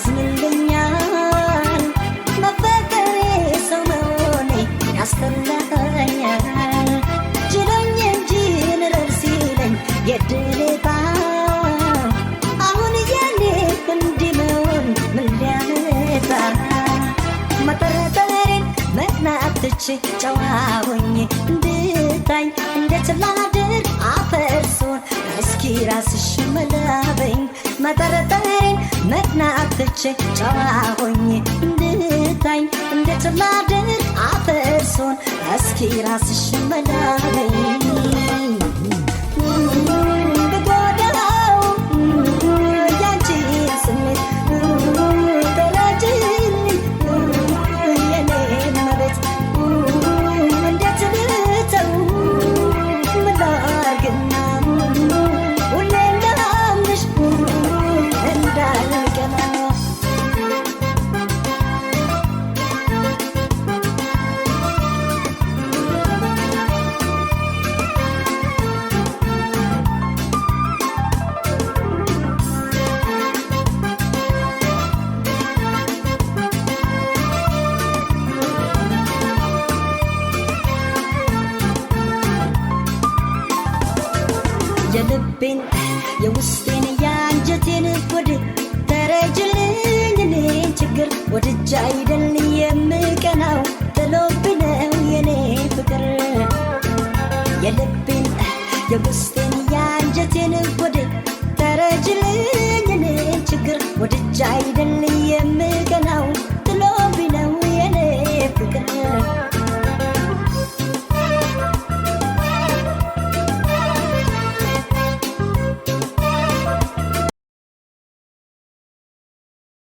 ያዝንልኛል መፈቀሬ ሰው መሆኔ ያስተምረኛል ችሎኝ እንጂ ልረር ሲለኝ የድሌታ አሁን የኔ እንዲህ መሆን ምን ሊያመጣ መጠረጠሬን መቅናት ትቼ ጨዋ ሆኜ እንድታይ እንዴት ላድር አፈርሶን እስኪ ራስሽ መላበኝ መጠረጠሬን መቅናት ትቼ ጨዋ ሆኜ እንድታይ እንዴት ላድር አፈርሶን እስኪ ራስሽ መላበኝ ብጎዳው ያንቺን ስሜት ተረጅልኝ የኔን መሬት እንዴት ልተው ምን ላርግና ሁሌ እንዳምንሽ እንዳልቀና የልቤን የውስጤን የአንጀቴን ወድ ተረጅልኝ እኔን ችግር ወድጃ አይደል የምቀናው ጥሎብኝ ነው የኔ ፍቅር የልቤን የውስጤን የአንጀቴን ወድ ተረጅልኝ እኔን ችግር ወድጃ አይደል